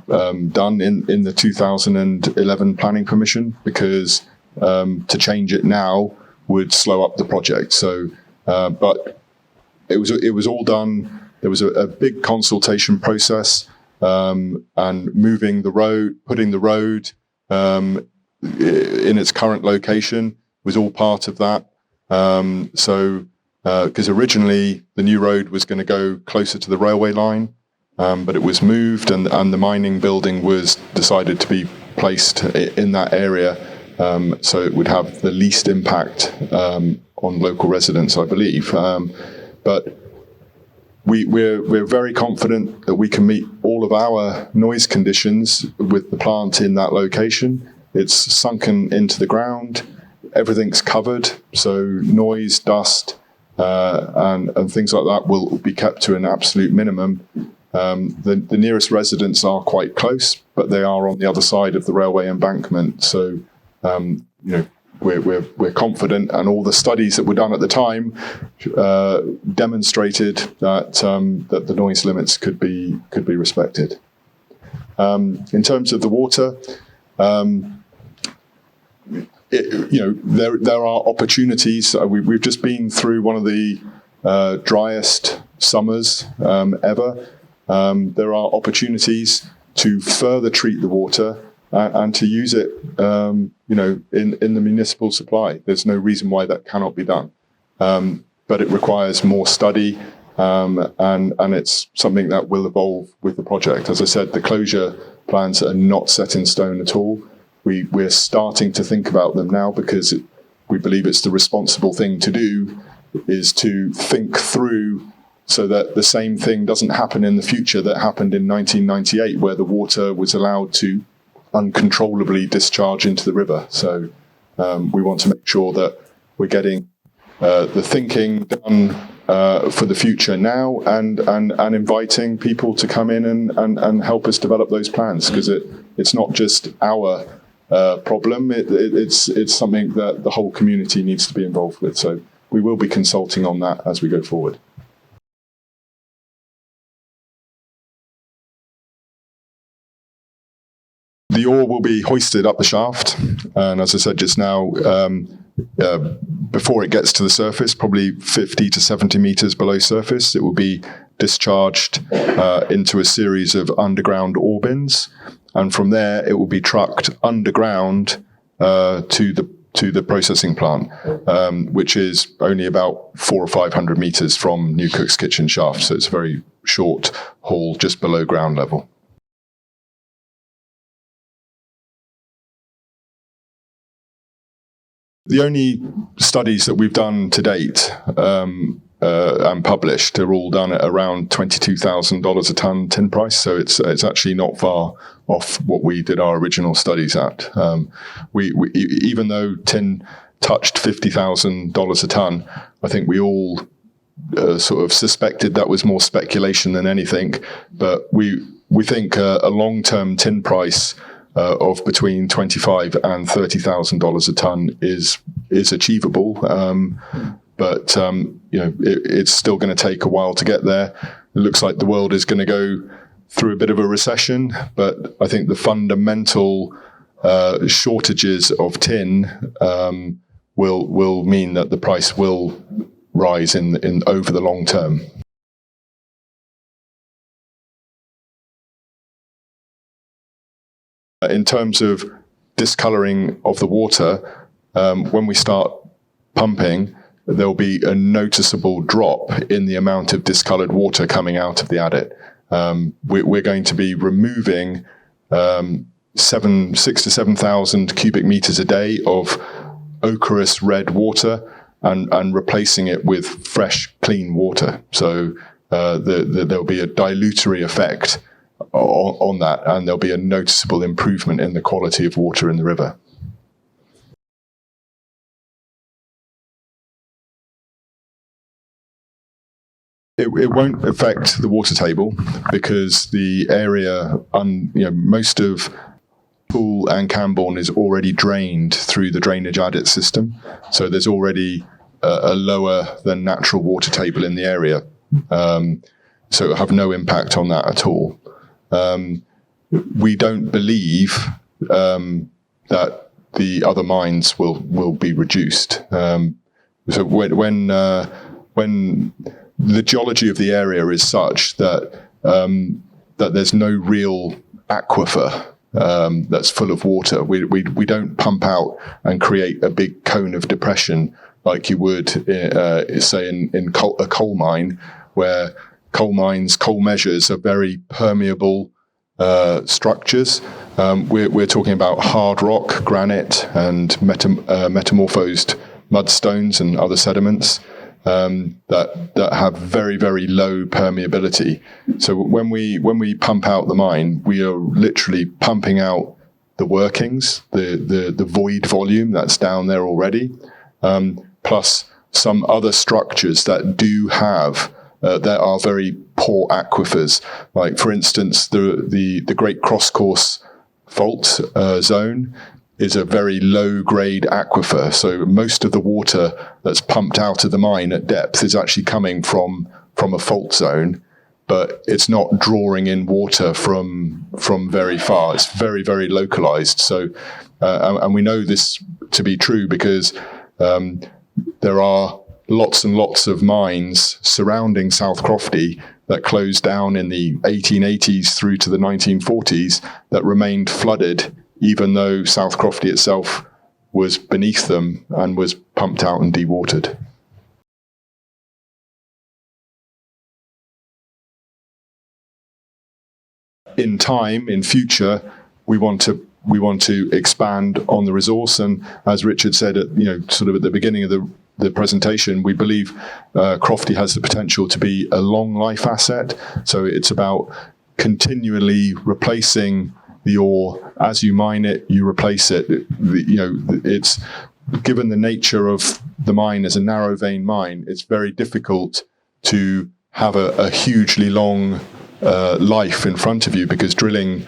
done in the 2011 planning permission, because to change it now would slow up the project. So, but it was all done. There was a big consultation process, and moving the road, putting the road in its current location was all part of that. Because originally the new road was going to go closer to the railway line, but it was moved, and the mining building was decided to be placed in that area, so it would have the least impact on local residents, I believe. But we're very confident that we can meet all of our noise conditions with the plant in that location. It's sunken into the ground, everything's covered, so noise, dust, and things like that will be kept to an absolute minimum. The nearest residents are quite close, but they are on the other side of the railway embankment. So, we're confident, and all the studies that were done at the time demonstrated that that the noise limits could be respected. In terms of the water, there are opportunities. We've just been through one of the driest summers ever. There are opportunities to further treat the water and to use it, in the municipal supply. There's no reason why that cannot be done, but it requires more study, and it's something that will evolve with the project. As I said, the closure plans are not set in stone at all. We're starting to think about them now because we believe it's the responsible thing to do, is to think through so that the same thing doesn't happen in the future that happened in 1998, where the water was allowed to uncontrollably discharge into the river. So we want to make sure that we're getting the thinking done for the future now, and inviting people to come in and help us develop those plans, because it's not just our problem. It's something that the whole community needs to be involved with. So we will be consulting on that as we go forward. The ore will be hoisted up the shaft, and as I said just now, before it gets to the surface, probably 50 to 70 meters below surface, it will be discharged into a series of underground ore bins, and from there it will be trucked underground to the processing plant, which is only about 400 or 500 meters from New Cook's kitchen shaft. So it's a very short haul just below ground level. The only studies that we've done to date and published are all done at around $22,000 a tonne tin price, so it's actually not far off what we did our original studies at. We even though tin touched $50,000 a tonne, I think we all sort of suspected that was more speculation than anything. But we think a long-term tin price of between $25,000 and $30,000 a tonne is achievable, but it's still going to take a while to get there. It looks like the world is going to go through a bit of a recession, but I think the fundamental shortages of tin will mean that the price will rise in over the long term. In terms of discolouring of the water, when we start pumping, there'll be a noticeable drop in the amount of discoloured water coming out of the adit. We're going to be removing 6,000 to 7,000 cubic meters a day of ochreous red water and replacing it with fresh, clean water. So there'll be a dilutory effect on that, and there'll be a noticeable improvement in the quality of water in the river. It won't affect the water table because the area, most of Poole and Camborne is already drained through the drainage adit system. So there's already a lower than natural water table in the area. So it'll have no impact on that at all. We don't believe that the other mines will be reduced. So when the geology of the area is such that there's no real aquifer that's full of water. We don't pump out and create a big cone of depression like you would, say, in a coal mine, where coal measures are very permeable structures. We're talking about hard rock, granite, and metamorphosed mudstones and other sediments. that have very, very low permeability. So when we pump out the mine, we are literally pumping out the workings, the void volume that's down there already, plus some other structures that do have that are very poor aquifers. Like, for instance, the Great Cross Course fault zone is a very low-grade aquifer. So most of the water that's pumped out of the mine at depth is actually coming from a fault zone, but it's not drawing in water from very far. It's very, very localized. So, and we know this to be true because there are lots and lots of mines surrounding South Crofty that closed down in the 1880s through to the 1940s that remained flooded, even though South Crofty itself was beneath them and was pumped out and dewatered. In time, in future, we want to expand on the resource, and as Richard said, sort of at the beginning of the presentation, we believe Crofty has the potential to be a long life asset. So it's about continually replacing the ore. As you mine it, you replace it. It's given the nature of the mine as a narrow vein mine, it's very difficult to have a hugely long life in front of you, because drilling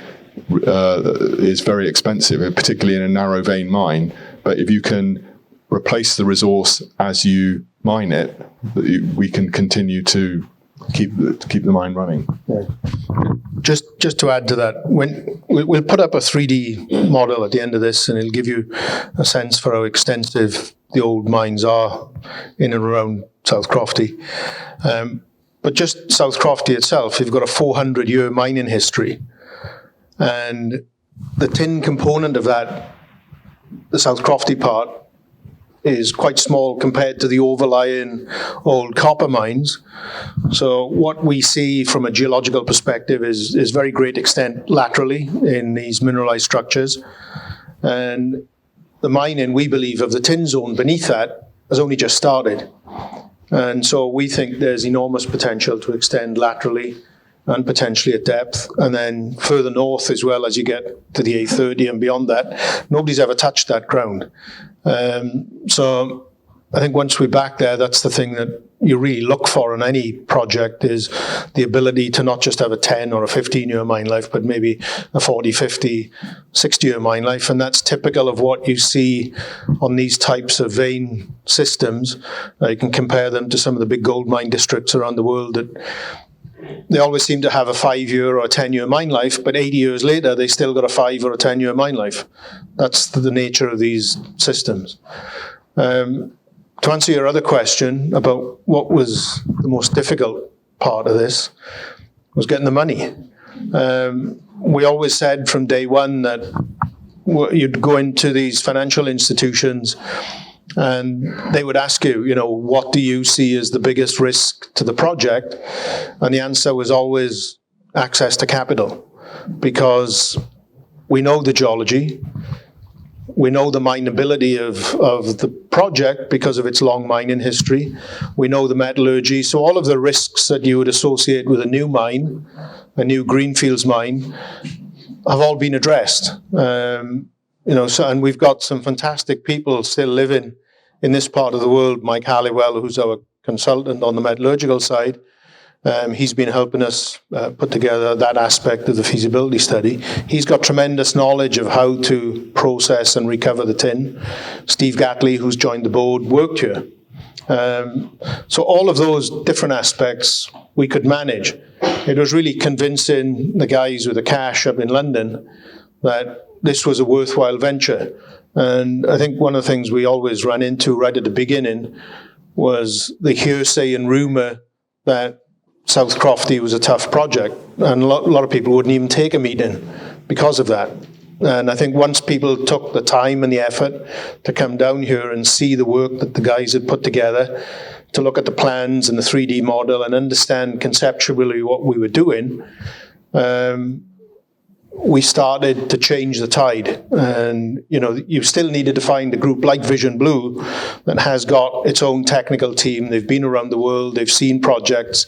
is very expensive, particularly in a narrow vein mine. But if you can replace the resource as you mine it, we can continue to keep the mine running. Yeah. Just to add to that, when we'll put up a 3D model at the end of this, and it'll give you a sense for how extensive the old mines are in and around South Crofty. But just South Crofty itself, you've got a 400-year mining history. And the tin component of that, the South Crofty part, is quite small compared to the overlying old copper mines. So what we see from a geological perspective is very great extent laterally in these mineralized structures. And the mining, we believe, of the tin zone beneath that has only just started. And so we think there's enormous potential to extend laterally and potentially at depth. And then further north as well, as you get to the A30 and beyond that, nobody's ever touched that ground. So I think once we're back there, that's the thing that you really look for in any project, is the ability to not just have a 10 or a 15-year mine life, but maybe a 40, 50, 60-year mine life. And that's typical of what you see on these types of vein systems. You can compare them to some of the big gold mine districts around the world that they always seem to have a 5-year or a 10-year mine life, but 80 years later, they still got a 5 or a 10-year mine life. That's the nature of these systems. To answer your other question about what was the most difficult part of this, was getting the money. We always said from day one that you'd go into these financial institutions and they would ask you, what do you see as the biggest risk to the project? And the answer was always access to capital, because we know the geology, we know the mineability of the project because of its long mining history, we know the metallurgy, so all of the risks that you would associate with a new mine, a new greenfields mine, have all been addressed. And we've got some fantastic people still living in this part of the world. Mike Halliwell, who's our consultant on the metallurgical side, he's been helping us put together that aspect of the feasibility study. He's got tremendous knowledge of how to process and recover the tin. Steve Gatley, who's joined the board, worked here. So all of those different aspects we could manage. It was really convincing the guys with the cash up in London that this was a worthwhile venture. And I think one of the things we always ran into right at the beginning was the hearsay and rumour that South Crofty was a tough project. And a lot of people wouldn't even take a meeting because of that. And I think once people took the time and the effort to come down here and see the work that the guys had put together, to look at the plans and the 3D model and understand conceptually what we were doing, we started to change the tide. And, you still needed to find a group like Vision Blue that has got its own technical team. They've been around the world. They've seen projects.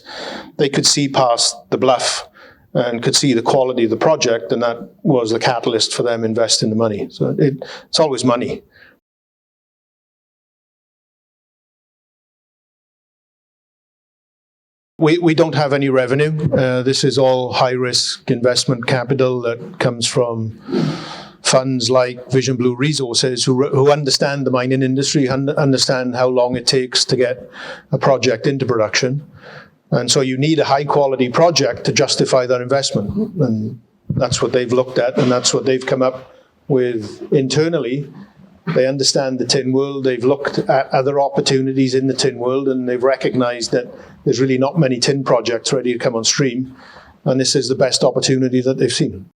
They could see past the bluff and could see the quality of the project, and that was the catalyst for them investing the money. So it's always money. We don't have any revenue. This is all high-risk investment capital that comes from funds like Vision Blue Resources, who understand the mining industry, understand how long it takes to get a project into production. And so you need a high-quality project to justify that investment. And that's what they've looked at, and that's what they've come up with internally. They understand the tin world. They've looked at other opportunities in the tin world, and they've recognized that there's really not many tin projects ready to come on stream, and this is the best opportunity that they've seen.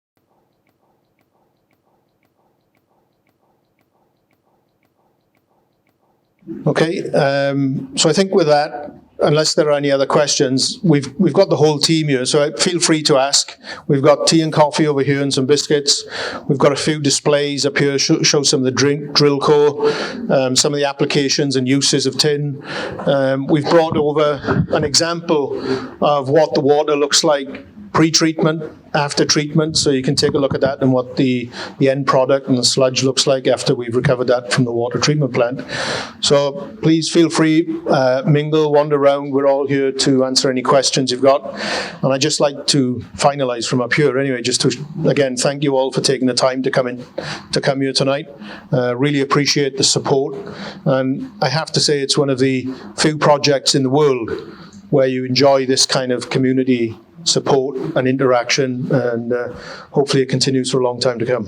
Okay, so I think with that, unless there are any other questions, we've got the whole team here, so feel free to ask. We've got tea and coffee over here and some biscuits. We've got a few displays up here, show some of the drill core, some of the applications and uses of tin. We've brought over an example of what the water looks like pre-treatment, after treatment, so you can take a look at that and what the end product and the sludge looks like after we've recovered that from the water treatment plant. So please feel free, mingle, wander around. We're all here to answer any questions you've got. And I'd just like to finalize from up here anyway, just to, again, thank you all for taking the time to come here tonight. Really appreciate the support. And I have to say it's one of the few projects in the world where you enjoy this kind of community support and interaction, and hopefully it continues for a long time to come.